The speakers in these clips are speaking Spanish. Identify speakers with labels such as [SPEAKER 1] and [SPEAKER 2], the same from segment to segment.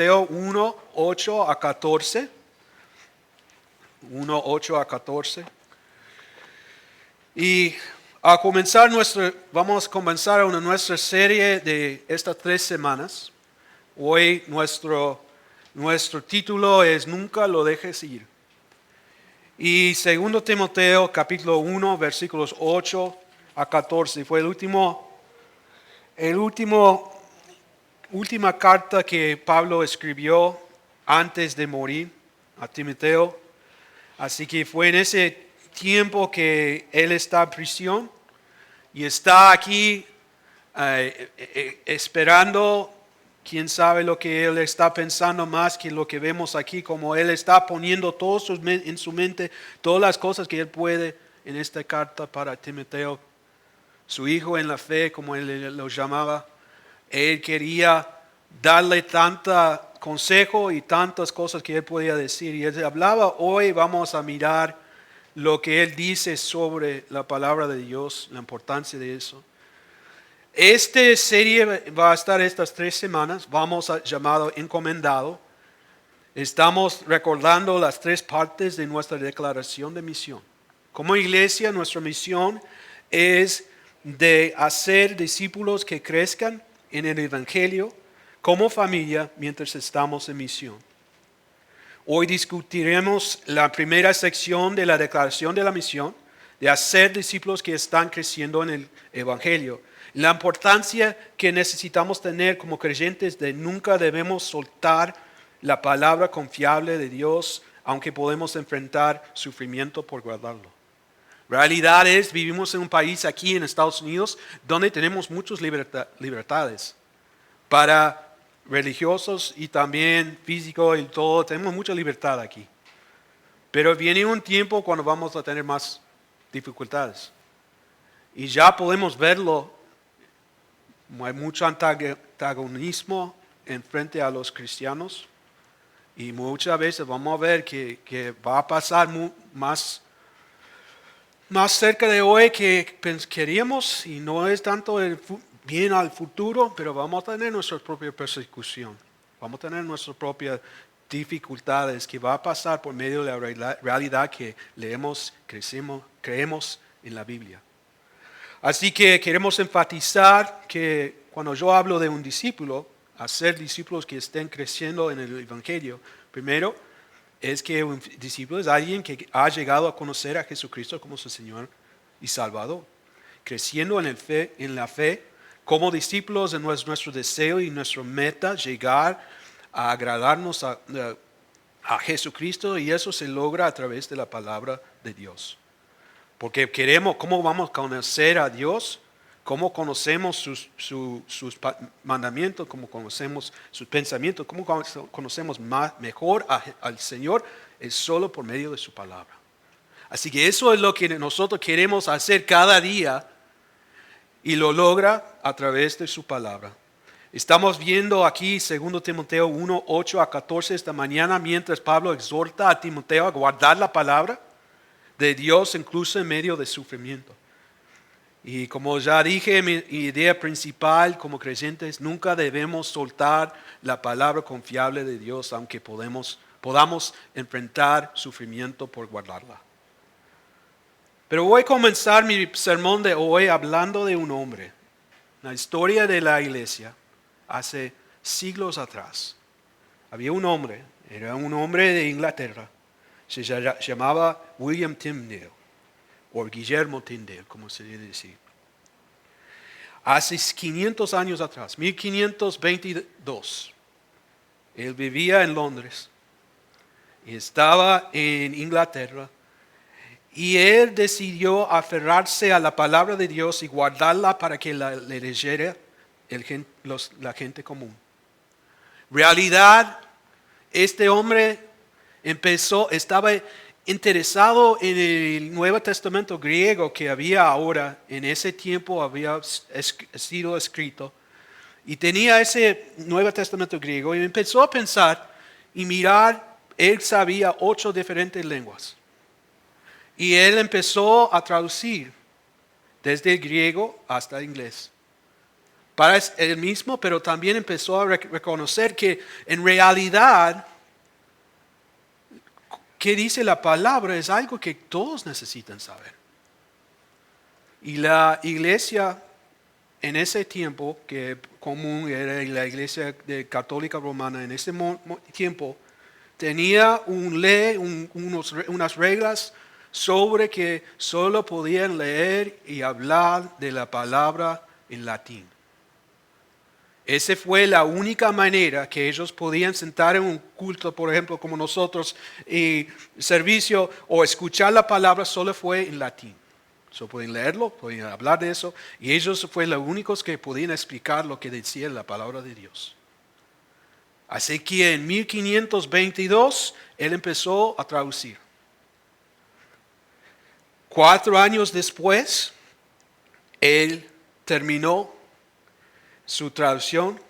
[SPEAKER 1] Timoteo 1, 8 a 14. 1, 8 a 14. Y vamos a comenzar nuestra serie de estas 3 semanas. Hoy nuestro título es Nunca lo dejes ir. Y 2 Timoteo capítulo 1 versículos 8 a 14 fue última carta que Pablo escribió antes de morir a Timoteo. Así que fue en ese tiempo que él está en prisión y está aquí esperando. Quién sabe lo que él está pensando más que lo que vemos aquí, como él está poniendo todo en su mente, todas las cosas que él puede en esta carta para Timoteo, su hijo en la fe, como él lo llamaba. Él quería darle tanta consejo y tantas cosas que él podía decir. Y él hablaba, hoy vamos a mirar lo que él dice sobre la palabra de Dios, la importancia de eso. Esta serie va a estar estas 3 semanas, llamado Encomendado. Estamos recordando las 3 partes de nuestra declaración de misión. Como iglesia, nuestra misión es de hacer discípulos que crezcan en el Evangelio como familia mientras estamos en misión. Hoy discutiremos la primera sección de la declaración de la misión, de hacer discípulos que están creciendo en el Evangelio. La importancia que necesitamos tener como creyentes de nunca debemos soltar la palabra confiable de Dios, aunque podemos enfrentar sufrimiento por guardarlo. Realidad es, vivimos en un país aquí en Estados Unidos donde tenemos muchas libertades para religiosos y también físico y todo. Tenemos mucha libertad aquí. Pero viene un tiempo cuando vamos a tener más dificultades. Y ya podemos verlo. Hay mucho antagonismo en frente a los cristianos. Y muchas veces vamos a ver que va a pasar más cerca de hoy que queríamos, y no es tanto bien al futuro, pero vamos a tener nuestra propia persecución, vamos a tener nuestras propias dificultades que va a pasar por medio de la realidad que creemos en la Biblia. Así que queremos enfatizar que cuando yo hablo de un discípulo, hacer discípulos que estén creciendo en el Evangelio, primero es que un discípulo es alguien que ha llegado a conocer a Jesucristo como su Señor y Salvador. Creciendo en la fe, como discípulos es nuestro deseo y nuestra meta llegar a agradarnos a Jesucristo, y eso se logra a través de la palabra de Dios. Porque ¿cómo vamos a conocer a Dios? ¿Cómo conocemos sus mandamientos? ¿Cómo conocemos sus pensamientos? ¿Cómo conocemos mejor al Señor? Es solo por medio de su palabra. Así que eso es lo que nosotros queremos hacer cada día, y lo logra a través de su palabra. Estamos viendo aquí 2 Timoteo 1, 8 a 14 esta mañana, mientras Pablo exhorta a Timoteo a guardar la palabra de Dios incluso en medio de sufrimiento. Y como ya dije, mi idea principal como creyentes, nunca debemos soltar la palabra confiable de Dios, aunque podamos enfrentar sufrimiento por guardarla. Pero voy a comenzar mi sermón de hoy hablando de un hombre. La historia de la iglesia, hace siglos atrás, había un hombre, era un hombre de Inglaterra, se llamaba William Tyndale, o Guillermo Tyndale, como se debe decir. Hace 500 años atrás, 1522, él vivía en Londres y estaba en Inglaterra, y él decidió aferrarse a la palabra de Dios y guardarla para que la leyera la gente común. Realidad, este hombre estaba interesado en el Nuevo Testamento griego que había ahora, en ese tiempo había sido escrito, y tenía ese Nuevo Testamento griego, y empezó a pensar y mirar. Él sabía 8 diferentes lenguas, y él empezó a traducir desde el griego hasta el inglés, para él mismo, pero también empezó a reconocer que en realidad, ¿qué dice la palabra? Es algo que todos necesitan saber. Y la iglesia en ese tiempo, que común era la iglesia católica romana, en ese tiempo tenía unas reglas sobre que solo podían leer y hablar de la palabra en latín. Esa fue la única manera que ellos podían sentar en un culto, por ejemplo, como nosotros, y servicio o escuchar la palabra solo fue en latín. Solo podían leerlo, podían hablar de eso, y ellos fueron los únicos que podían explicar lo que decía la palabra de Dios. Así que en 1522 él empezó a traducir. 4 años después, él terminó su traducción,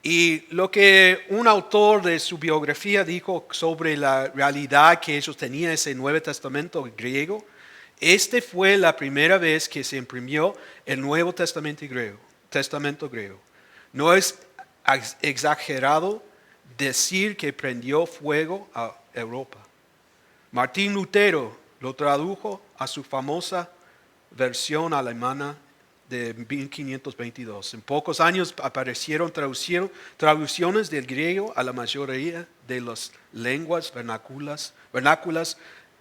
[SPEAKER 1] y lo que un autor de su biografía dijo sobre la realidad que ellos tenían ese Nuevo Testamento griego, fue la primera vez que se imprimió el Nuevo Testamento griego. No es exagerado decir que prendió fuego a Europa. Martín Lutero lo tradujo a su famosa versión alemana de 1522. En pocos años aparecieron traducciones del griego a la mayoría de las lenguas vernáculas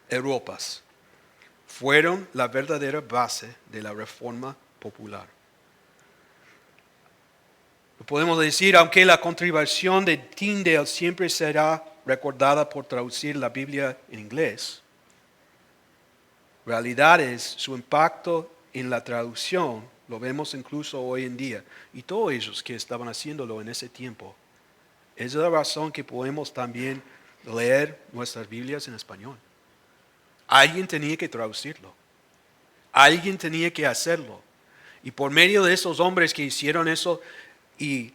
[SPEAKER 1] europeas. Fueron la verdadera base de la Reforma popular. Podemos decir, aunque la contribución de Tyndale siempre será recordada por traducir la Biblia en inglés, realidad es su impacto en la traducción, lo vemos incluso hoy en día, y todos ellos que estaban haciéndolo en ese tiempo. Es la razón que podemos también leer nuestras Biblias en español. Alguien tenía que traducirlo. Alguien tenía que hacerlo. Y por medio de esos hombres que hicieron eso, y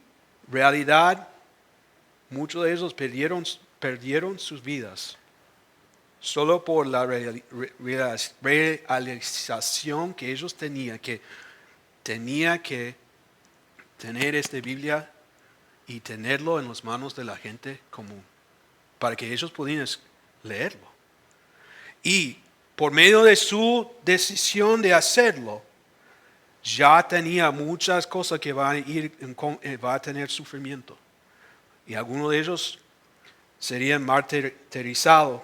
[SPEAKER 1] realidad, muchos de ellos perdieron sus vidas solo por la realización que ellos tenían, que tenía que tener esta Biblia y tenerlo en las manos de la gente común, para que ellos pudieran leerlo. Y por medio de su decisión de hacerlo, ya tenía muchas cosas que va a tener sufrimiento. Y algunos de ellos serían martirizados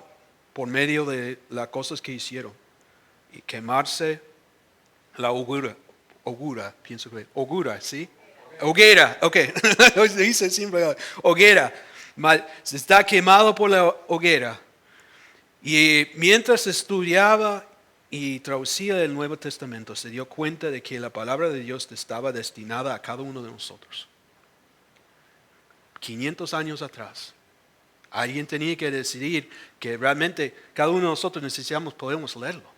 [SPEAKER 1] por medio de las cosas que hicieron. Y quemarse la hoguera, pienso que hoguera, ¿sí? Hoguera, ok. Se dice siempre hoguera. Se está quemado por la hoguera. Y mientras estudiaba y traducía el Nuevo Testamento, se dio cuenta de que la palabra de Dios estaba destinada a cada uno de nosotros. 500 años atrás, alguien tenía que decidir que realmente cada uno de nosotros podemos leerlo.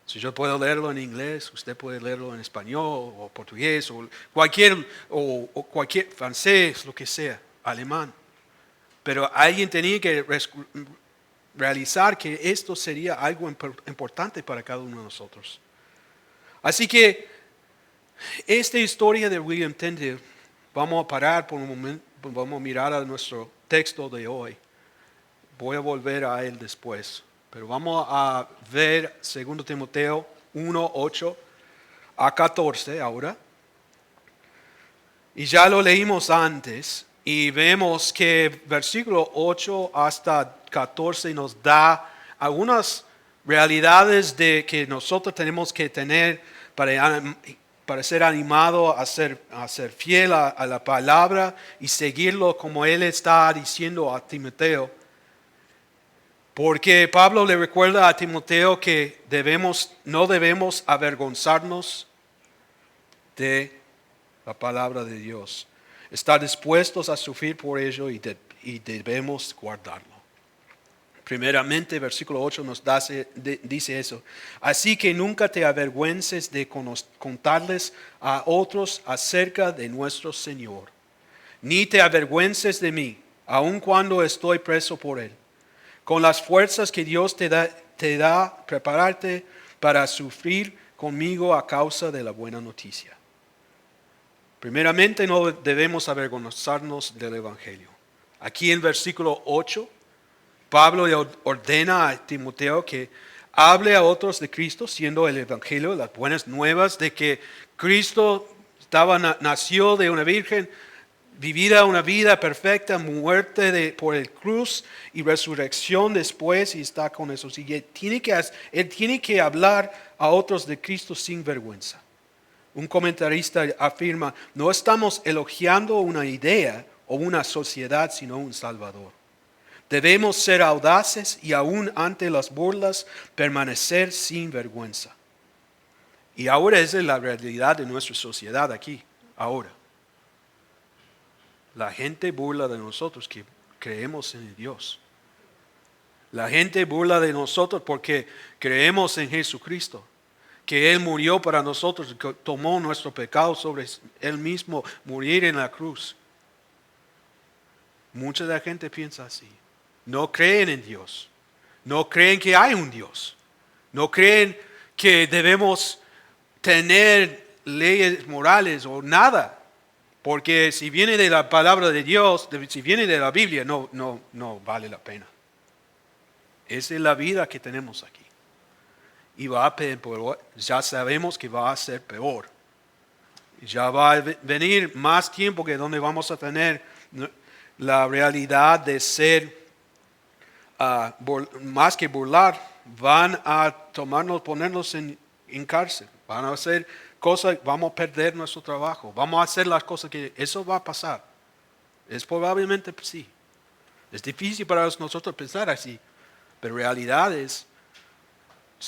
[SPEAKER 1] Si yo puedo leerlo en inglés, usted puede leerlo en español o portugués o cualquier francés, lo que sea, alemán. Pero alguien tenía que realizar que esto sería algo importante para cada uno de nosotros. Así que esta historia de William Tyndale, vamos a parar por un momento, vamos a mirar a nuestro texto de hoy. Voy a volver a él después, pero vamos a ver 2 Timoteo 1, 8 a 14 ahora. Y ya lo leímos antes. Y vemos que versículo 8 hasta 14 nos da algunas realidades de que nosotros tenemos que tener para ser animado a ser fiel a la palabra y seguirlo como él está diciendo a Timoteo. Porque Pablo le recuerda a Timoteo que no debemos avergonzarnos de la palabra de Dios. Estar dispuestos a sufrir por ello y debemos guardarlo. Primeramente, versículo 8 nos dice eso. Así que nunca te avergüences de contarles a otros acerca de nuestro Señor. Ni te avergüences de mí, aun cuando estoy preso por Él. Con las fuerzas que Dios te da, prepararte para sufrir conmigo a causa de la buena noticia. Primeramente, no debemos avergonzarnos del Evangelio. Aquí en versículo 8, Pablo le ordena a Timoteo que hable a otros de Cristo, siendo el Evangelio, las buenas nuevas de que Cristo nació de una virgen, vivida una vida perfecta, muerte por el cruz y resurrección después, y está con eso. Y él tiene que hablar a otros de Cristo sin vergüenza. Un comentarista afirma: no estamos elogiando una idea o una sociedad, sino un Salvador. Debemos ser audaces y aún ante las burlas permanecer sin vergüenza. Y ahora esa es la realidad de nuestra sociedad aquí, ahora. La gente burla de nosotros que creemos en Dios. La gente burla de nosotros porque creemos en Jesucristo, que Él murió para nosotros, que tomó nuestro pecado sobre Él mismo, morir en la cruz. Mucha de la gente piensa así. No creen en Dios. No creen que hay un Dios. No creen que debemos tener leyes morales o nada. Porque si viene de la palabra de Dios, si viene de la Biblia, no vale la pena. Esa es la vida que tenemos aquí. Y ya sabemos que va a ser peor. Ya va a venir más tiempo que donde vamos a tener la realidad de ser, más que burlar, van a ponernos en cárcel. Van a hacer cosas, vamos a perder nuestro trabajo. Vamos a hacer las cosas que eso va a pasar. Es probablemente sí. Es difícil para nosotros pensar así. Pero realidad es,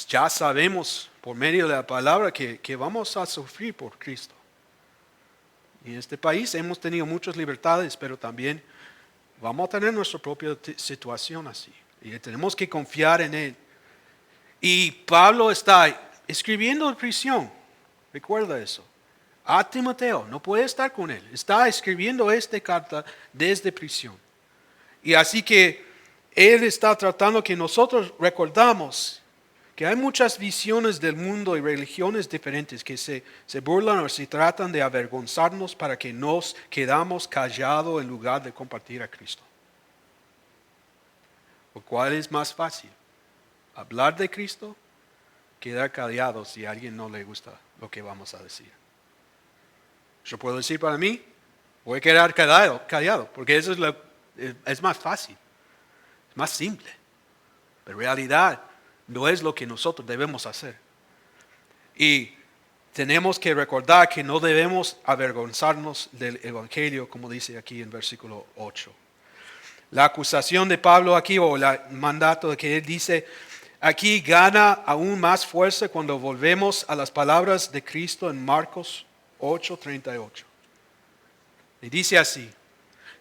[SPEAKER 1] ya sabemos por medio de la palabra que vamos a sufrir por Cristo. Y en este país hemos tenido muchas libertades, pero también vamos a tener nuestra propia situación así. Y tenemos que confiar en Él. Y Pablo está escribiendo en prisión. Recuerda eso. A Timoteo, no puede estar con él. Está escribiendo esta carta desde prisión. Y así que él está tratando que nosotros recordamos que hay muchas visiones del mundo y religiones diferentes que se burlan o se tratan de avergonzarnos para que nos quedamos callados en lugar de compartir a Cristo. ¿Cuál es más fácil? ¿Hablar de Cristo? Quedar callados si a alguien no le gusta lo que vamos a decir. Yo puedo decir para mí, voy a quedar callado, porque eso es más fácil, es más simple. Pero en realidad no es lo que nosotros debemos hacer. Y tenemos que recordar que no debemos avergonzarnos del Evangelio, como dice aquí en versículo 8. La acusación de Pablo aquí, o el mandato de que él dice aquí, gana aún más fuerza cuando volvemos a las palabras de Cristo en Marcos 8:38. Y dice así: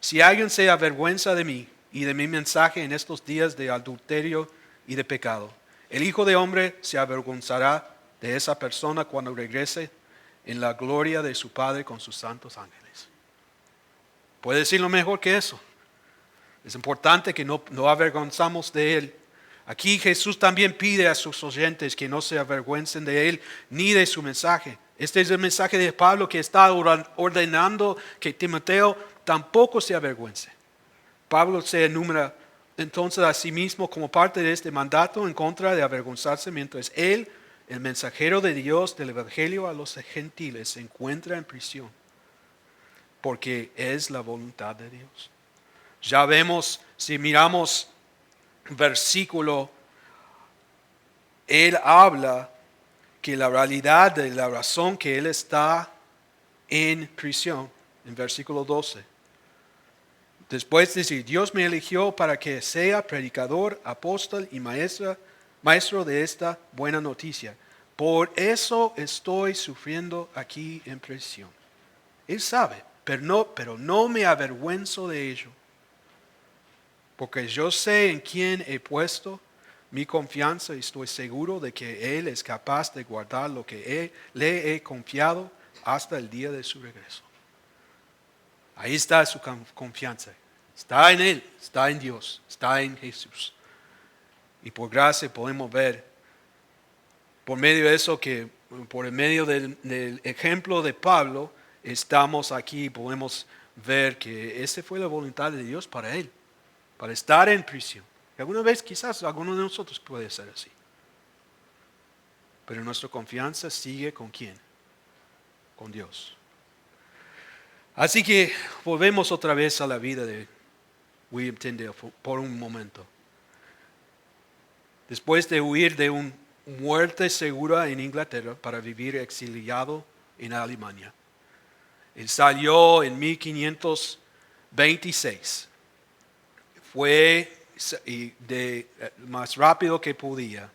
[SPEAKER 1] si alguien se avergüenza de mí y de mi mensaje en estos días de adulterio y de pecado, el Hijo de Hombre se avergonzará de esa persona cuando regrese en la gloria de su Padre con sus santos ángeles. ¿Puede decirlo mejor que eso? Es importante que no avergonzamos de Él. Aquí Jesús también pide a sus oyentes que no se avergüencen de Él ni de su mensaje. Este es el mensaje de Pablo, que está ordenando que Timoteo tampoco se avergüence. Pablo se enumera entonces a sí mismo como parte de este mandato en contra de avergonzarse, mientras él, el mensajero de Dios del Evangelio a los gentiles, se encuentra en prisión, porque es la voluntad de Dios. Ya vemos, si miramos versículo, él habla que la realidad de la razón que él está en prisión, en versículo 12. Después dice: Dios me eligió para que sea predicador, apóstol y maestro de esta buena noticia. Por eso estoy sufriendo aquí en prisión. Él sabe, pero no me avergüenzo de ello, porque yo sé en quién he puesto mi confianza y estoy seguro de que Él es capaz de guardar lo que le he confiado hasta el día de su regreso. Ahí está su confianza. Está en Él, está en Dios, está en Jesús. Y por gracia podemos ver, por medio de eso, que por el medio del ejemplo de Pablo, estamos aquí, podemos ver que esa fue la voluntad de Dios para él, para estar en prisión. Y alguna vez quizás alguno de nosotros puede ser así. Pero nuestra confianza sigue ¿con quién? Con Dios. Así que volvemos otra vez a la vida de William Tyndale por un momento. Después de huir de una muerte segura en Inglaterra para vivir exiliado en Alemania, él salió en 1526. Fue más rápido que podía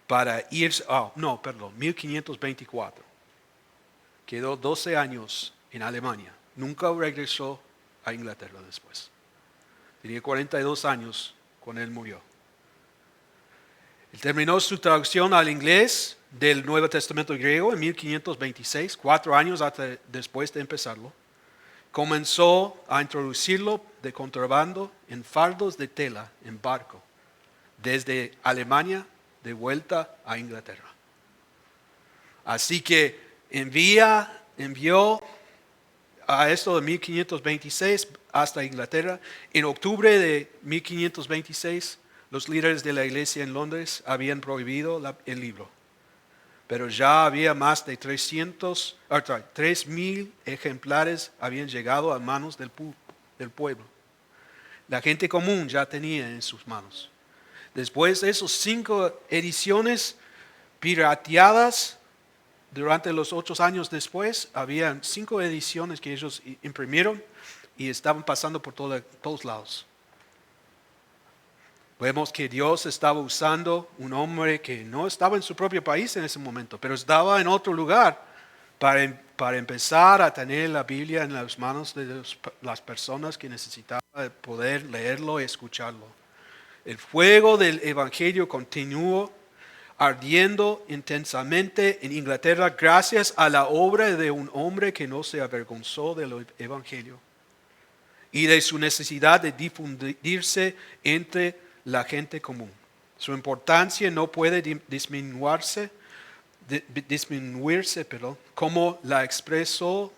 [SPEAKER 1] para irse, 1524. Quedó 12 años en Alemania. Nunca regresó a Inglaterra después. Tenía 42 años cuando él murió. Él terminó su traducción al inglés del Nuevo Testamento griego en 1526, 4 años después de empezarlo. Comenzó a introducirlo de contrabando en fardos de tela en barco, desde Alemania de vuelta a Inglaterra. Así que envió a esto de 1526 hasta Inglaterra. En octubre de 1526, los líderes de la iglesia en Londres habían prohibido el libro. Pero ya había más de 3,000 ejemplares habían llegado a manos del pueblo. La gente común ya tenía en sus manos. Después de esos 5 ediciones pirateadas, durante los 8 años después, había 5 ediciones que ellos imprimieron y estaban pasando por todos lados. Vemos que Dios estaba usando un hombre que no estaba en su propio país en ese momento, pero estaba en otro lugar para empezar a tener la Biblia en las manos de las personas que necesitaban poder leerlo y escucharlo. El fuego del Evangelio continuó ardiendo intensamente en Inglaterra gracias a la obra de un hombre que no se avergonzó del Evangelio y de su necesidad de difundirse entre la gente común. Su importancia no puede disminuirse, como la expresó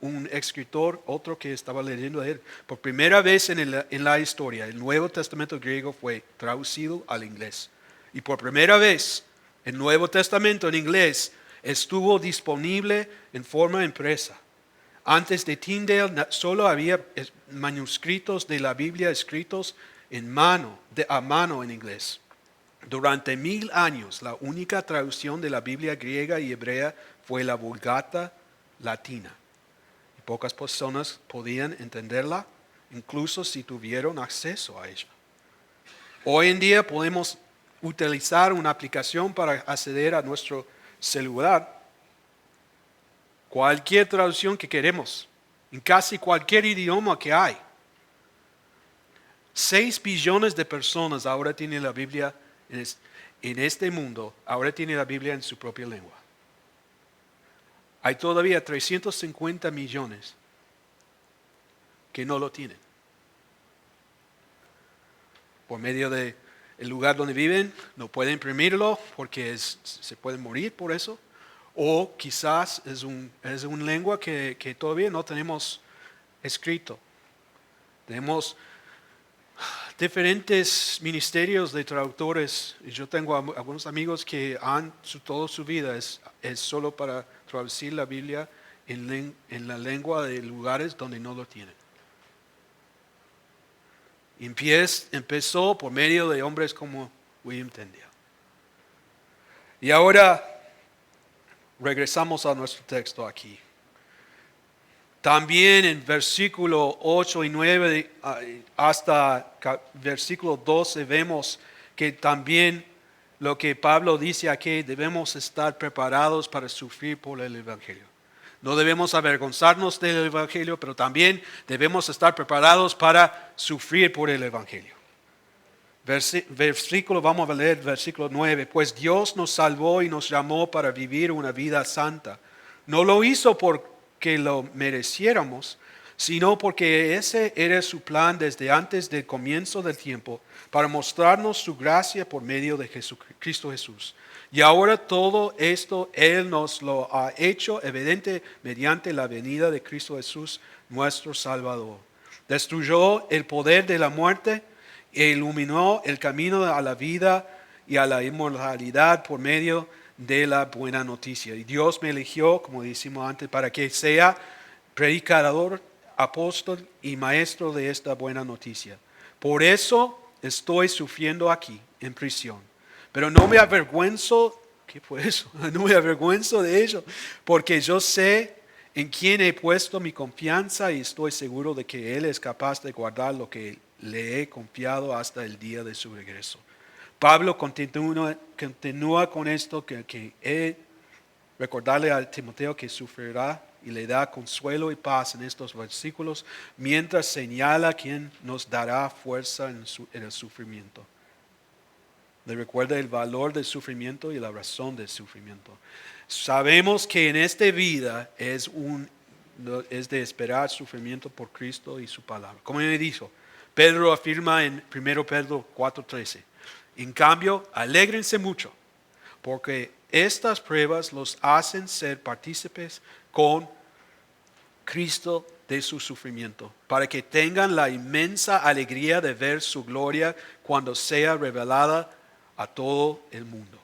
[SPEAKER 1] un escritor, otro que estaba leyendo a él. Por primera vez en la historia, el Nuevo Testamento griego fue traducido al inglés. Y por primera vez, el Nuevo Testamento en inglés estuvo disponible en forma impresa. Antes de Tyndale solo había manuscritos de la Biblia escritos a mano en inglés. Durante 1000 años, la única traducción de la Biblia griega y hebrea fue la Vulgata latina. Y pocas personas podían entenderla, incluso si tuvieron acceso a ella. Hoy en día podemos utilizar una aplicación para acceder a nuestro celular. Cualquier traducción que queremos, en casi cualquier idioma que hay. 6 billones de personas ahora tienen la Biblia en este mundo, ahora tienen la Biblia en su propia lengua. Hay todavía 350 millones que no lo tienen. Por medio del lugar donde viven, no pueden imprimirlo porque se pueden morir por eso. O quizás es una lengua que todavía no tenemos escrito. Tenemos diferentes ministerios de traductores. Yo tengo algunos amigos que toda su vida es solo para traducir la Biblia en la lengua de lugares donde no lo tienen. Empezó por medio de hombres como William Tyndale. Y ahora regresamos a nuestro texto aquí. También en versículo 8 y 9 hasta versículo 12 vemos que también lo que Pablo dice aquí, debemos estar preparados para sufrir por el Evangelio. No debemos avergonzarnos del Evangelio, pero también debemos estar preparados para sufrir por el Evangelio. Vamos a leer versículo 9. Pues Dios nos salvó y nos llamó para vivir una vida santa. No lo hizo porque lo mereciéramos, sino porque ese era su plan desde antes del comienzo del tiempo, para mostrarnos su gracia por medio de Cristo Jesús. Y ahora todo esto Él nos lo ha hecho evidente mediante la venida de Cristo Jesús, nuestro Salvador. Destruyó el poder de la muerte e iluminó el camino a la vida y a la inmortalidad por medio de la buena noticia. Y Dios me eligió, como decimos antes, para que sea predicador, apóstol y maestro de esta buena noticia. Por eso estoy sufriendo aquí, en prisión. Pero no me avergüenzo, ¿qué fue eso? No me avergüenzo de ello, porque yo sé en quién he puesto mi confianza y estoy seguro de que Él es capaz de guardar lo que le he confiado hasta el día de su regreso. Pablo continúa con esto recordarle a Timoteo que sufrirá y le da consuelo y paz en estos versículos, mientras señala quién nos dará fuerza en el sufrimiento. Le recuerda el valor del sufrimiento y la razón del sufrimiento. Sabemos que en esta vida es de esperar sufrimiento por Cristo y su palabra. Como me dijo, Pedro afirma en 1 Pedro 4:13. En cambio, alégrense mucho, porque estas pruebas los hacen ser partícipes con Cristo de su sufrimiento, para que tengan la inmensa alegría de ver su gloria cuando sea revelada a todo el mundo.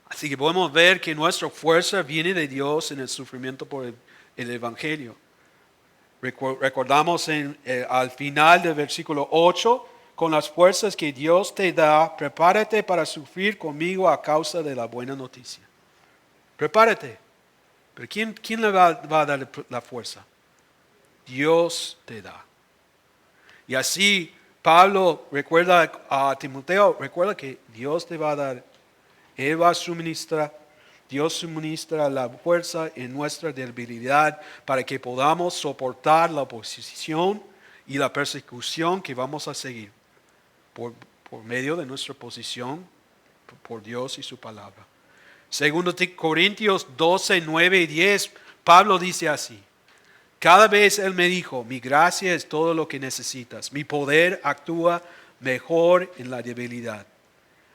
[SPEAKER 1] Así que podemos ver que nuestra fuerza viene de Dios en el sufrimiento por el Evangelio. Recordamos al final del versículo 8, con las fuerzas que Dios te da, prepárate para sufrir conmigo a causa de la buena noticia. Prepárate. Pero ¿quién le va a dar la fuerza? Dios te da. Y así Pablo recuerda a Timoteo, recuerda que Dios te va a dar, Él va a suministrar, Dios suministra la fuerza en nuestra debilidad para que podamos soportar la oposición y la persecución que vamos a seguir por medio de nuestra posición por Dios y su palabra. Segundo Corintios 12, 9 y 10, Pablo dice así: cada vez Él me dijo, mi gracia es todo lo que necesitas, mi poder actúa mejor en la debilidad.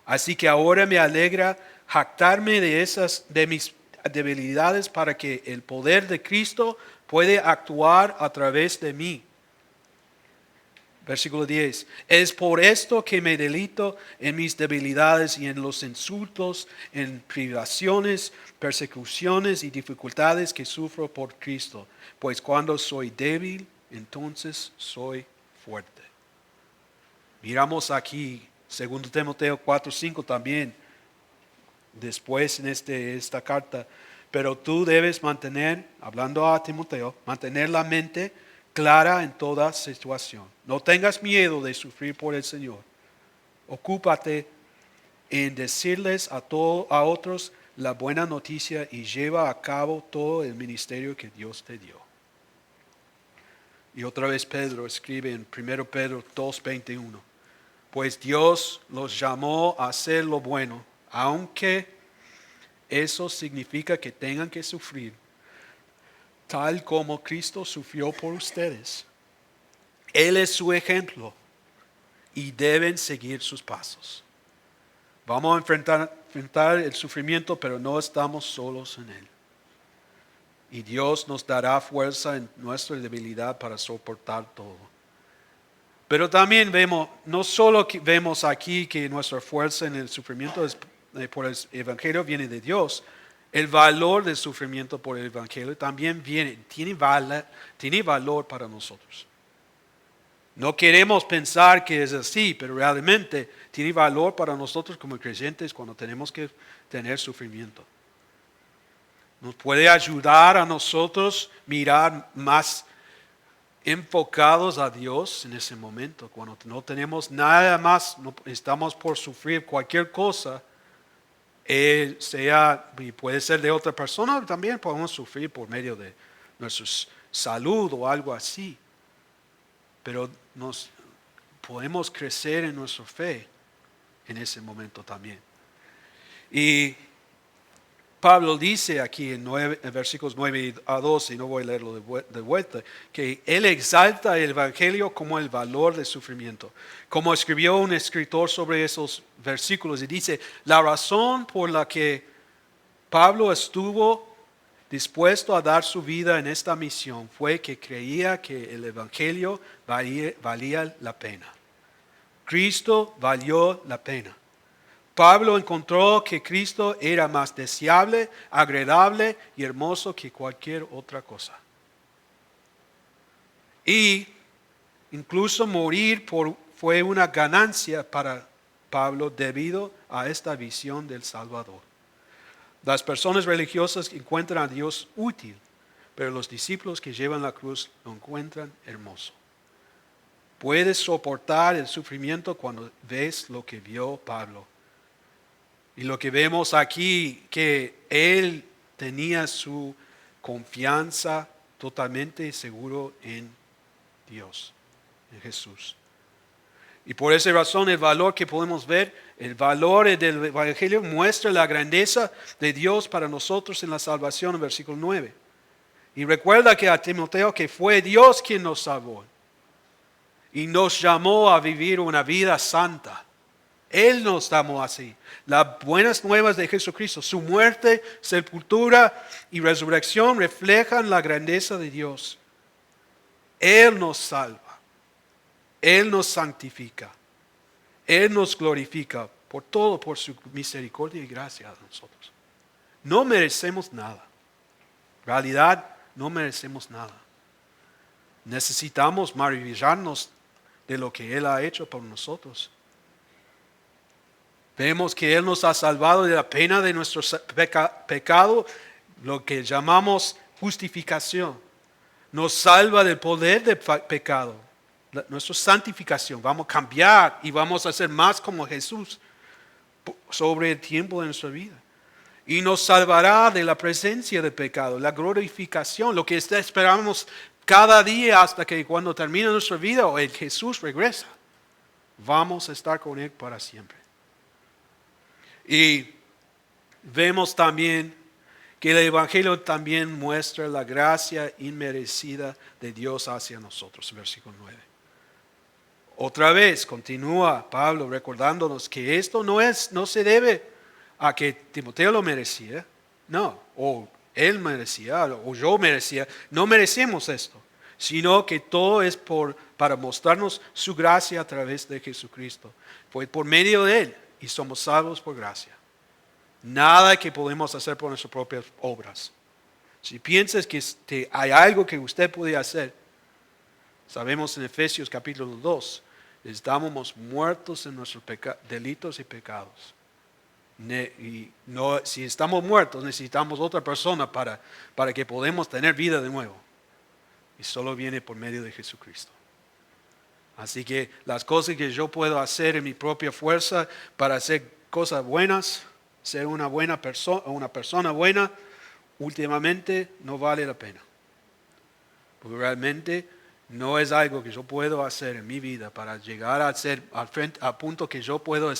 [SPEAKER 1] Así que ahora me alegra jactarme de mis debilidades para que el poder de Cristo puede actuar a través de mí. Versículo 10. Es por esto que me delito en mis debilidades y en los insultos, en privaciones, persecuciones y dificultades que sufro por Cristo. Pues cuando soy débil, entonces soy fuerte. Miramos aquí, 2 Timoteo 4:5 también, después en esta carta. Pero tú debes mantener, hablando a Timoteo, mantener la mente clara en toda situación. No tengas miedo de sufrir por el Señor. Ocúpate en decirles a otros la buena noticia y lleva a cabo todo el ministerio que Dios te dio. Y otra vez Pedro escribe en 1 Pedro 2:21. Pues Dios los llamó a hacer lo bueno, aunque eso significa que tengan que sufrir, tal como Cristo sufrió por ustedes. Él es su ejemplo y deben seguir sus pasos. Vamos a enfrentar el sufrimiento, pero no estamos solos en él. Y Dios nos dará fuerza en nuestra debilidad para soportar todo. Pero también no solo vemos aquí que nuestra fuerza en el sufrimiento por el Evangelio viene de Dios. El valor del sufrimiento por el Evangelio también tiene valor para nosotros. No queremos pensar que es así, pero realmente tiene valor para nosotros como creyentes cuando tenemos que tener sufrimiento. Nos puede ayudar a nosotros mirar más enfocados a Dios en ese momento. Cuando no tenemos nada más, no estamos por sufrir cualquier cosa, y puede ser de otra persona, también podemos sufrir por medio de nuestra salud o algo así. Pero podemos crecer en nuestra fe en ese momento también. Y Pablo dice aquí en versículos 9 a 12, y no voy a leerlo de vuelta, que él exalta el Evangelio como el valor del sufrimiento. Como escribió un escritor sobre esos versículos, y dice, la razón por la que Pablo estuvo dispuesto a dar su vida en esta misión fue que creía que el Evangelio valía la pena. Cristo valió la pena. Pablo encontró que Cristo era más deseable, agradable y hermoso que cualquier otra cosa. Y incluso morir fue una ganancia para Pablo debido a esta visión del Salvador. Las personas religiosas encuentran a Dios útil, pero los discípulos que llevan la cruz lo encuentran hermoso. Puedes soportar el sufrimiento cuando ves lo que vio Pablo. Y lo que vemos aquí, que él tenía su confianza totalmente seguro en Dios, en Jesús. Y por esa razón el valor que podemos ver, el valor del Evangelio muestra la grandeza de Dios para nosotros en la salvación en versículo 9. Y recuerda que a Timoteo que fue Dios quien nos salvó y nos llamó a vivir una vida santa. Él nos llamó así. Las buenas nuevas de Jesucristo, su muerte, sepultura y resurrección reflejan la grandeza de Dios. Él nos salva. Él nos santifica. Él nos glorifica por todo, por su misericordia y gracia a nosotros. No merecemos nada. En realidad, no merecemos nada. Necesitamos maravillarnos de lo que Él ha hecho por nosotros. Vemos que Él nos ha salvado de la pena de nuestro pecado, lo que llamamos justificación. Nos salva del poder del pecado, nuestra santificación. Vamos a cambiar y vamos a ser más como Jesús sobre el tiempo de nuestra vida. Y nos salvará de la presencia del pecado, la glorificación, lo que esperamos cada día hasta que cuando termine nuestra vida o el Jesús regresa, vamos a estar con Él para siempre. Y vemos también que el Evangelio también muestra la gracia inmerecida de Dios hacia nosotros, versículo 9. Otra vez continúa Pablo recordándonos que esto no se debe a que Timoteo lo merecía, no, o él merecía, o yo merecía, no merecemos esto, sino que todo es para mostrarnos su gracia a través de Jesucristo. Fue por medio de Él y somos salvos por gracia. Nada que podemos hacer por nuestras propias obras. Si piensas que hay algo que usted puede hacer, sabemos en Efesios capítulo 2, estamos muertos en nuestros delitos y pecados. Si estamos muertos, necesitamos otra persona para que podamos tener vida de nuevo. Y solo viene por medio de Jesucristo. Así que las cosas que yo puedo hacer en mi propia fuerza para hacer cosas buenas, ser una buena persona, una persona buena, últimamente no vale la pena. Porque realmente no es algo que yo puedo hacer en mi vida para llegar a ser al punto que yo puedo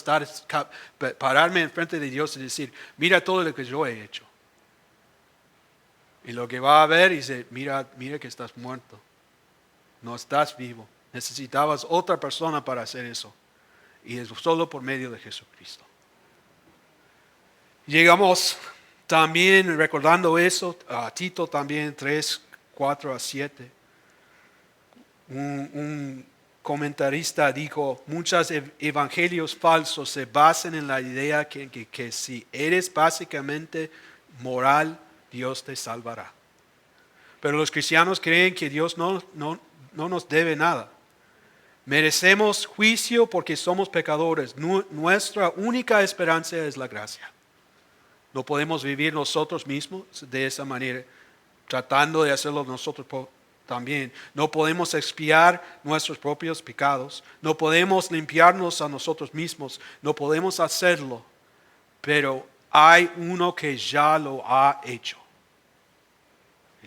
[SPEAKER 1] pararme enfrente de Dios y decir, mira todo lo que yo he hecho. Y lo que va a ver y dice, mira que estás muerto. No estás vivo. Necesitabas otra persona para hacer eso. Y es solo por medio de Jesucristo. Llegamos también, recordando eso, a Tito también 3, 4 a 7. Un comentarista dijo, muchos evangelios falsos se basan en la idea que si eres básicamente moral, Dios te salvará. Pero los cristianos creen que Dios no nos debe nada. Merecemos juicio porque somos pecadores. Nuestra única esperanza es la gracia. No podemos vivir nosotros mismos de esa manera, tratando de hacerlo nosotros también. No podemos expiar nuestros propios pecados. No podemos limpiarnos a nosotros mismos. No podemos hacerlo. Pero hay uno que ya lo ha hecho.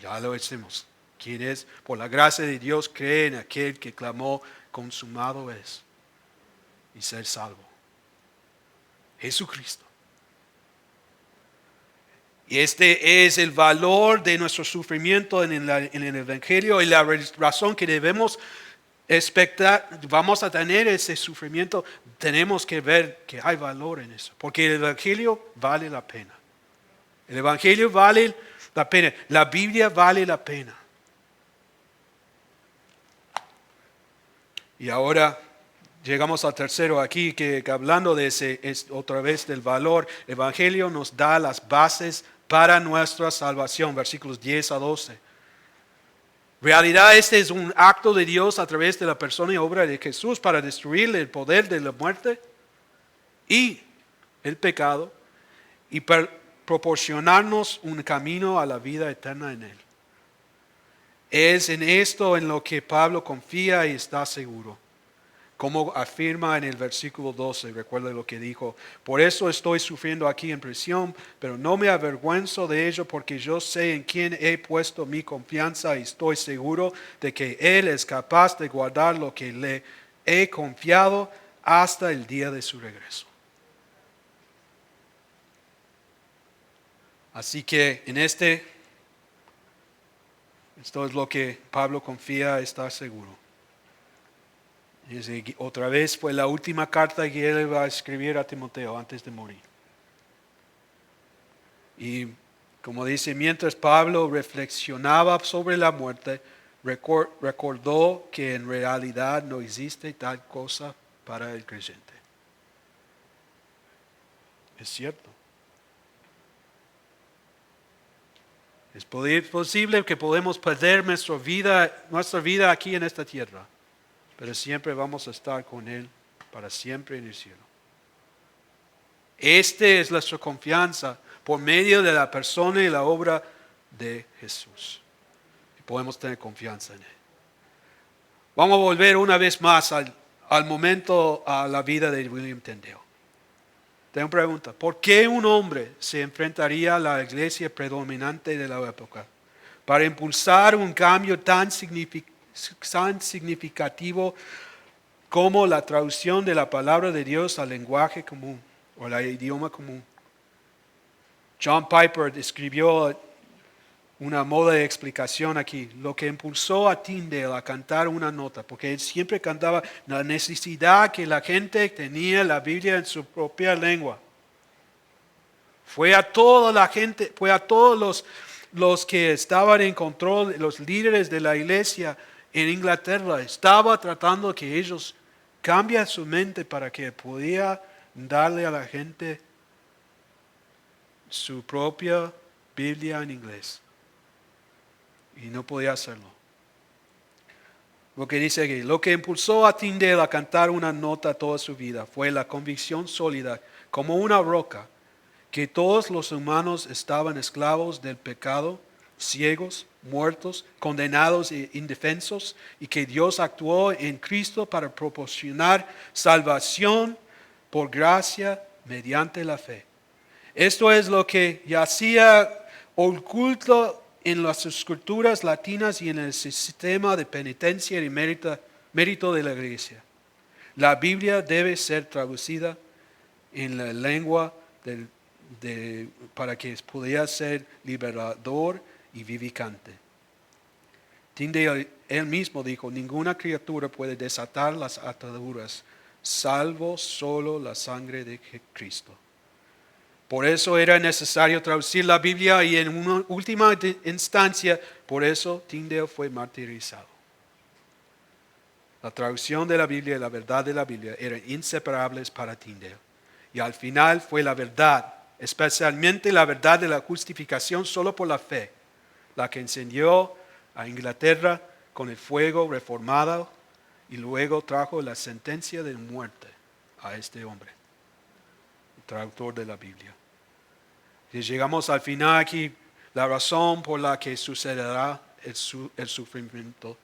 [SPEAKER 1] Ya lo hicimos. ¿Quién es? Por la gracia de Dios cree en aquel que clamó, consumado es, y ser salvo. Jesucristo. Y este es el valor de nuestro sufrimiento en el Evangelio y la razón que debemos expectar, vamos a tener ese sufrimiento. Tenemos que ver que hay valor en eso, porque el Evangelio vale la pena. El Evangelio vale la pena, la Biblia vale la pena. Y ahora llegamos al tercero aquí, que hablando de ese, es otra vez del valor. El Evangelio nos da las bases para nuestra salvación, versículos 10 a 12. Realidad, este es un acto de Dios a través de la persona y obra de Jesús para destruir el poder de la muerte y el pecado y proporcionarnos un camino a la vida eterna en Él. Es en esto en lo que Pablo confía y está seguro. Como afirma en el versículo 12, recuerda lo que dijo: por eso estoy sufriendo aquí en prisión, pero no me avergüenzo de ello, porque yo sé en quién he puesto mi confianza y estoy seguro de que Él es capaz de guardar lo que le he confiado hasta el día de su regreso. Así que en esto es lo que Pablo confía, está seguro. Otra vez fue la última carta que él va a escribir a Timoteo antes de morir. Y como dice, mientras Pablo reflexionaba sobre la muerte, recordó que en realidad no existe tal cosa para el creyente. Es cierto. Es posible que podemos perder nuestra vida aquí en esta tierra, pero siempre vamos a estar con Él para siempre en el cielo. Esta es nuestra confianza por medio de la persona y la obra de Jesús. Y podemos tener confianza en Él. Vamos a volver una vez más al momento, a la vida de William Tyndale. Tengo una pregunta. ¿Por qué un hombre se enfrentaría a la iglesia predominante de la época para impulsar un cambio tan significativo como la traducción de la palabra de Dios al lenguaje común o al idioma común? John Piper escribió una moda de explicación aquí. Lo que impulsó a Tyndale a cantar una nota, porque él siempre cantaba la necesidad que la gente tenía la Biblia en su propia lengua. Fue a toda la gente, fue a todos los que estaban en control, los líderes de la iglesia en Inglaterra. Estaba tratando que ellos cambien su mente para que pudiera darle a la gente su propia Biblia en inglés. Y no podía hacerlo. Lo que dice aquí: lo que impulsó a Tyndale a cantar una nota toda su vida fue la convicción sólida, como una roca, que todos los humanos estaban esclavos del pecado, ciegos, muertos, condenados e indefensos, y que Dios actuó en Cristo para proporcionar salvación por gracia mediante la fe. Esto es lo que yacía oculto en las escrituras latinas y en el sistema de penitencia y mérito de la iglesia. La Biblia debe ser traducida en la lengua para que pudiera ser liberador y vivificante. Tyndale él mismo dijo: ninguna criatura puede desatar las ataduras, salvo solo la sangre de Cristo. Por eso era necesario traducir la Biblia, y en una última instancia, por eso Tyndale fue martirizado. La traducción de la Biblia y la verdad de la Biblia eran inseparables para Tyndale. Y al final fue la verdad, especialmente la verdad de la justificación solo por la fe, la que encendió a Inglaterra con el fuego reformado y luego trajo la sentencia de muerte a este hombre, el traductor de la Biblia. Y llegamos al final aquí, la razón por la que sucederá el sufrimiento.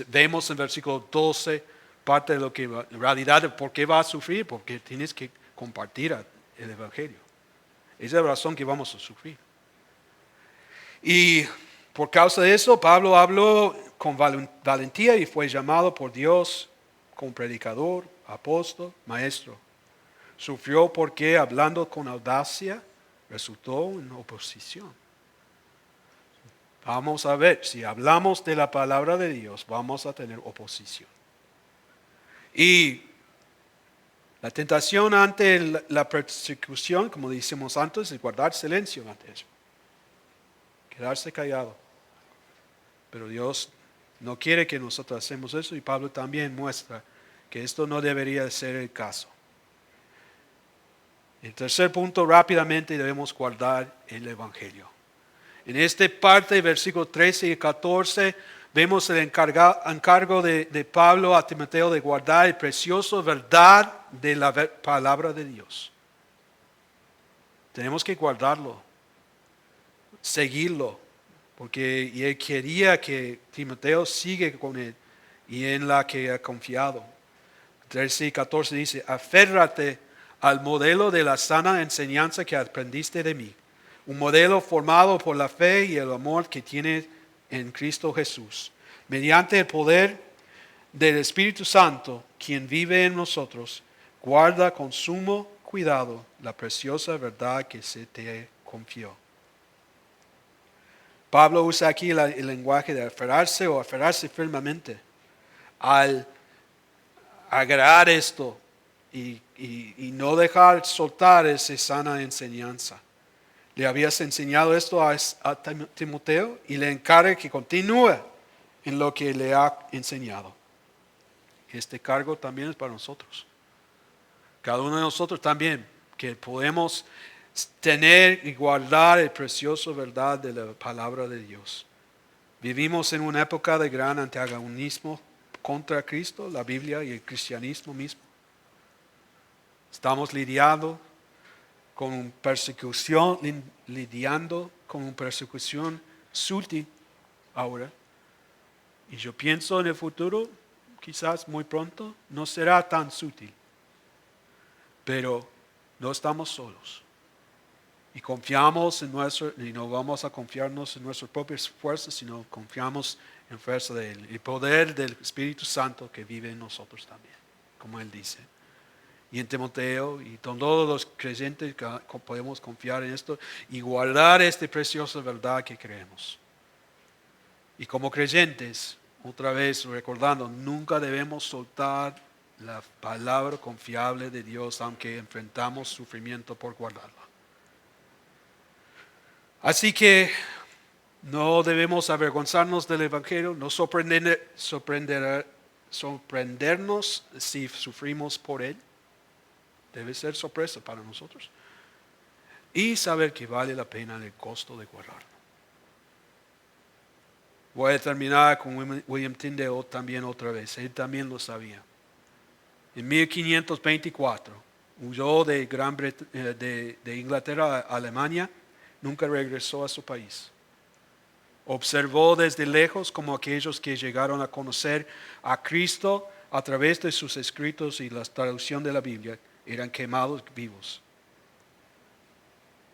[SPEAKER 1] Vemos en versículo 12 parte de lo que en realidad, ¿por qué va a sufrir? Porque tienes que compartir el Evangelio. Esa es la razón que vamos a sufrir. Y por causa de eso, Pablo habló con valentía y fue llamado por Dios como predicador, apóstol, maestro. Sufrió porque, hablando con audacia, resultó en oposición. Vamos a ver, si hablamos de la palabra de Dios, vamos a tener oposición. Y la tentación ante la persecución, como decimos antes, es guardar silencio ante eso. Quedarse callado. Pero Dios no quiere que nosotros hacemos eso y Pablo también muestra que esto no debería ser el caso. El tercer punto, rápidamente debemos guardar el Evangelio. En esta parte, versículos 13 y 14, vemos el encargo de Pablo a Timoteo de guardar el precioso verdad de la palabra de Dios. Tenemos que guardarlo, seguirlo, porque él quería que Timoteo siga con él y en la que ha confiado. 13 y 14 dice, aférrate al modelo de la sana enseñanza que aprendiste de mí. Un modelo formado por la fe y el amor que tienes en Cristo Jesús. Mediante el poder del Espíritu Santo, quien vive en nosotros, guarda con sumo cuidado la preciosa verdad que se te confió. Pablo usa aquí el lenguaje de aferrarse o aferrarse firmemente. Al agarrar esto y no dejar soltar esa sana enseñanza. Le habías enseñado esto a Timoteo y le encarga que continúe en lo que le ha enseñado. Este cargo también es para nosotros. Cada uno de nosotros también, que podemos tener y guardar el precioso verdad de la palabra de Dios. Vivimos en una época de gran antagonismo contra Cristo, la Biblia y el cristianismo mismo. Estamos lidiando con una persecución sutil ahora. Y yo pienso en el futuro, quizás muy pronto, no será tan sutil. Pero no estamos solos. Y confiamos y no vamos a confiarnos en nuestras propias fuerzas, sino confiamos en fuerza de Él. El poder del Espíritu Santo que vive en nosotros también, como Él dice. Y en Timoteo y todos los creyentes que podemos confiar en esto y guardar esta preciosa verdad que creemos. Y como creyentes, otra vez recordando, nunca debemos soltar la palabra confiable de Dios aunque enfrentamos sufrimiento por guardarla. Así que no debemos avergonzarnos del Evangelio, no sorprendernos si sufrimos por él. Debe ser sorpresa para nosotros. Y saber que vale la pena el costo de guardarlo. Voy a terminar con William Tyndale también otra vez. Él también lo sabía. En 1524 huyó de Inglaterra a Alemania. Nunca regresó a su país. Observó desde lejos como aquellos que llegaron a conocer a Cristo a través de sus escritos y la traducción de la Biblia eran quemados vivos.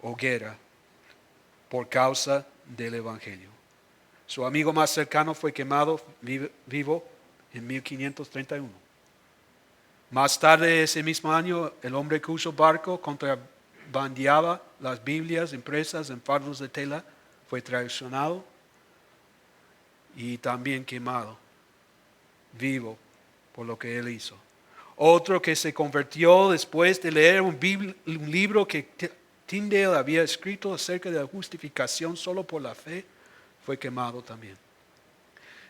[SPEAKER 1] Hoguera por causa del Evangelio. Su amigo más cercano fue quemado vivo en 1531. Más tarde ese mismo año, el hombre cuyo barco contrabandeaba las Biblias impresas en fardos de tela fue traicionado y también quemado vivo por lo que él hizo. Otro que se convirtió después de leer un libro que Tyndale había escrito acerca de la justificación solo por la fe, fue quemado también.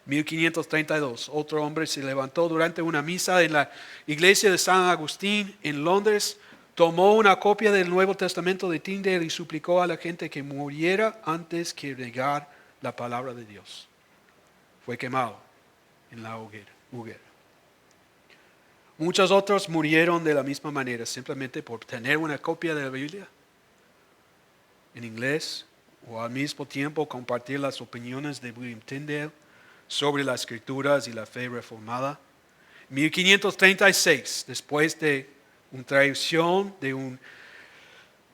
[SPEAKER 1] 1532, otro hombre se levantó durante una misa en la iglesia de San Agustín en Londres, tomó una copia del Nuevo Testamento de Tyndale y suplicó a la gente que muriera antes que negar la palabra de Dios. Fue quemado en la hoguera. Muchos otros murieron de la misma manera, simplemente por tener una copia de la Biblia en inglés o al mismo tiempo compartir las opiniones de William Tyndale sobre las escrituras y la fe reformada. 1536, después de una traición de un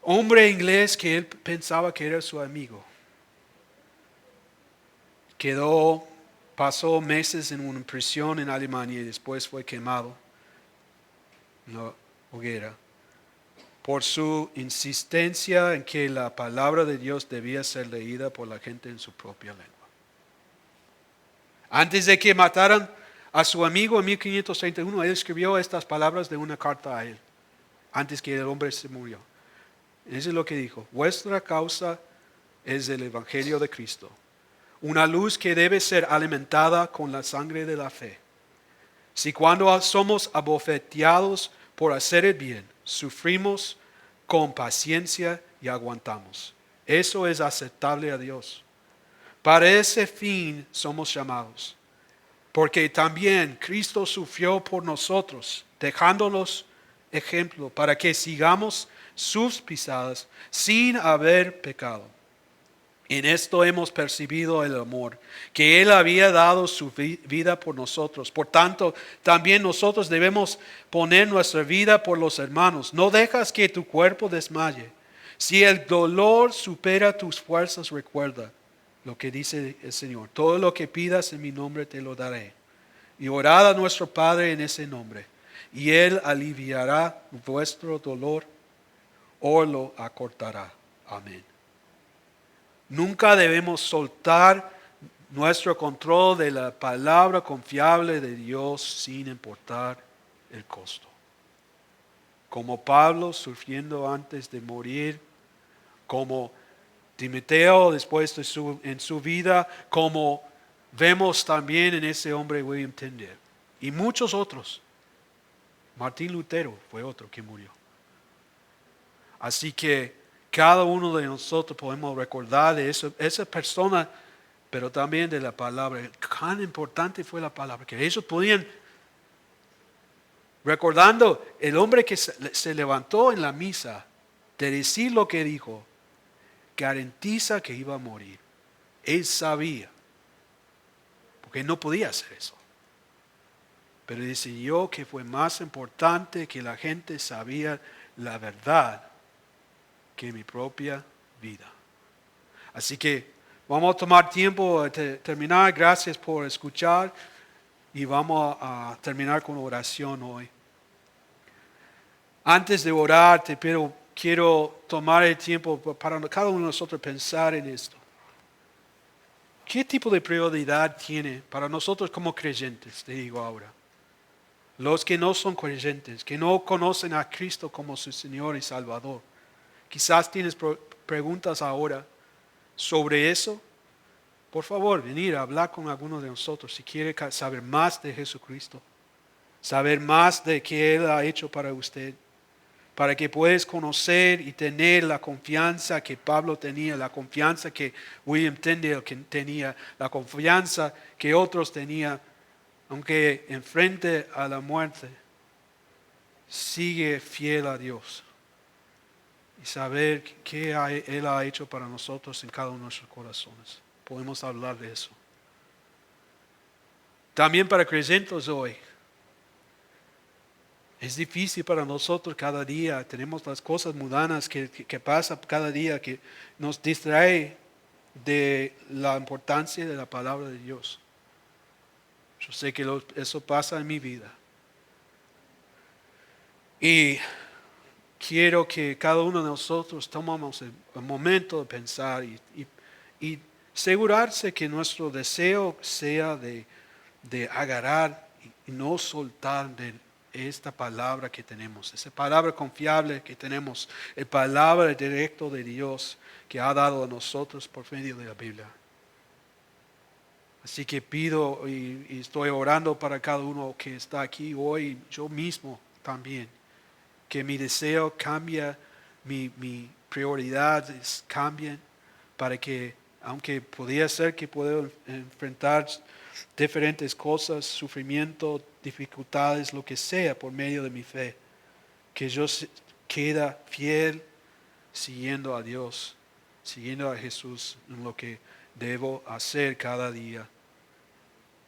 [SPEAKER 1] hombre inglés que él pensaba que era su amigo, pasó meses en una prisión en Alemania y después fue quemado en la hoguera por su insistencia en que la palabra de Dios debía ser leída por la gente en su propia lengua. Antes de que mataran a su amigo en 1531, él escribió estas palabras de una carta a él, antes que el hombre se murió. Eso es lo que dijo: vuestra causa es el Evangelio de Cristo, una luz que debe ser alimentada con la sangre de la fe. Si cuando somos abofeteados por hacer el bien, sufrimos con paciencia y aguantamos, eso es aceptable a Dios. Para ese fin somos llamados, porque también Cristo sufrió por nosotros, dejándonos ejemplo para que sigamos sus pisadas sin haber pecado. En esto hemos percibido el amor, que Él había dado su vida por nosotros. Por tanto, también nosotros debemos poner nuestra vida por los hermanos. No dejas que tu cuerpo desmaye. Si el dolor supera tus fuerzas, recuerda lo que dice el Señor: todo lo que pidas en mi nombre te lo daré. Y orad a nuestro Padre en ese nombre, y Él aliviará vuestro dolor o lo acortará. Amén. Nunca debemos soltar nuestro control de la palabra confiable de Dios sin importar el costo. Como Pablo sufriendo antes de morir, como Timoteo después en su vida, como vemos también en ese hombre William Tyndale y muchos otros. Martín Lutero fue otro que murió. Así que cada uno de nosotros podemos recordar de esa persona, pero también de la palabra. Cuán importante fue la palabra, que ellos podían, recordando el hombre que se levantó en la misa, de decir lo que dijo, garantiza que iba a morir. Él sabía, porque no podía hacer eso. Pero decidió que fue más importante que la gente sabía la verdad que mi propia vida. Así que vamos a tomar tiempo a terminar. Gracias por escuchar y vamos a terminar con oración hoy. Antes de orar, quiero tomar el tiempo para cada uno de nosotros pensar en esto. ¿Qué tipo de prioridad tiene para nosotros como creyentes? Te digo ahora. Los que no son creyentes, que no conocen a Cristo como su Señor y Salvador. Quizás tienes preguntas ahora sobre eso. Por favor, venir a hablar con alguno de nosotros si quiere saber más de Jesucristo, saber más de qué Él ha hecho para usted, para que puedas conocer y tener la confianza que Pablo tenía, la confianza que William Tyndale tenía, la confianza que otros tenían, aunque enfrente a la muerte, sigue fiel a Dios. Y saber qué Él ha hecho para nosotros en cada uno de nuestros corazones. Podemos hablar de eso. También para creyentes hoy. Es difícil para nosotros cada día. Tenemos las cosas mundanas que pasan cada día que nos distrae de la importancia de la palabra de Dios. Yo sé que eso pasa en mi vida. Y quiero que cada uno de nosotros tomemos el momento de pensar y asegurarse que nuestro deseo sea de agarrar y no soltar de esta palabra que tenemos, esa palabra confiable que tenemos, el palabra directo de Dios que ha dado a nosotros por medio de la Biblia. Así que pido y estoy orando para cada uno que está aquí hoy, yo mismo también, que mi deseo cambie, mi prioridades cambien, para que, aunque podría ser que pueda enfrentar diferentes cosas, sufrimiento, dificultades, lo que sea por medio de mi fe, que yo quede fiel siguiendo a Dios, siguiendo a Jesús en lo que debo hacer cada día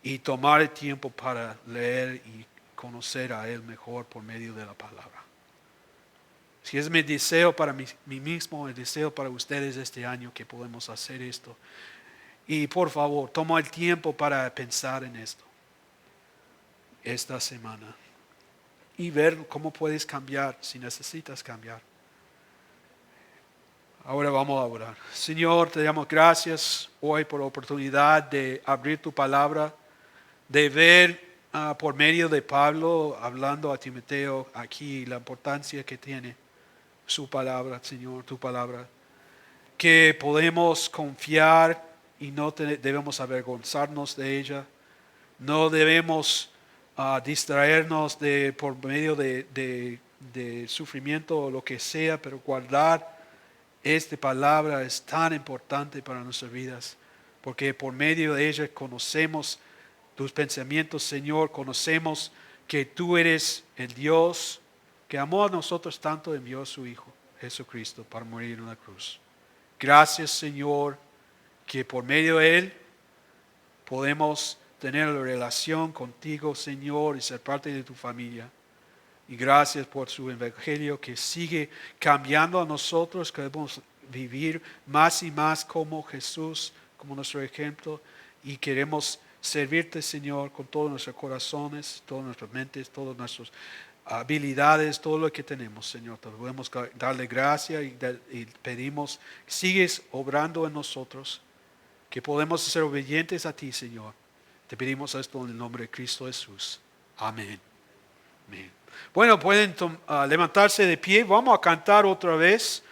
[SPEAKER 1] y tomar el tiempo para leer y conocer a Él mejor por medio de la palabra. Si es mi deseo para mí mismo, el deseo para ustedes este año que podemos hacer esto. Y por favor, toma el tiempo para pensar en esto esta semana y ver cómo puedes cambiar si necesitas cambiar. Ahora vamos a orar. Señor, te damos gracias hoy por la oportunidad de abrir tu palabra, de ver por medio de Pablo hablando a Timoteo aquí la importancia que tiene su palabra, Señor, tu palabra. Que podemos confiar y no debemos avergonzarnos de ella. No debemos distraernos por medio de sufrimiento o lo que sea, pero guardar esta palabra es tan importante para nuestras vidas, porque por medio de ella conocemos tus pensamientos, Señor, conocemos que tú eres el Dios que amó a nosotros tanto, envió a su Hijo, Jesucristo, para morir en una cruz. Gracias, Señor, que por medio de Él podemos tener la relación contigo, Señor, y ser parte de tu familia. Y gracias por su evangelio que sigue cambiando a nosotros, que debemos vivir más y más como Jesús, como nuestro ejemplo. Y queremos servirte, Señor, con todos nuestros corazones, todas nuestras mentes, todas nuestras habilidades, todo lo que tenemos, Señor. Te podemos darle gracias y pedimos que sigues obrando en nosotros, que podemos ser obedientes a ti, Señor. Te pedimos esto en el nombre de Cristo Jesús. Amén. Amén. Bueno, pueden levantarse de pie. Vamos a cantar otra vez.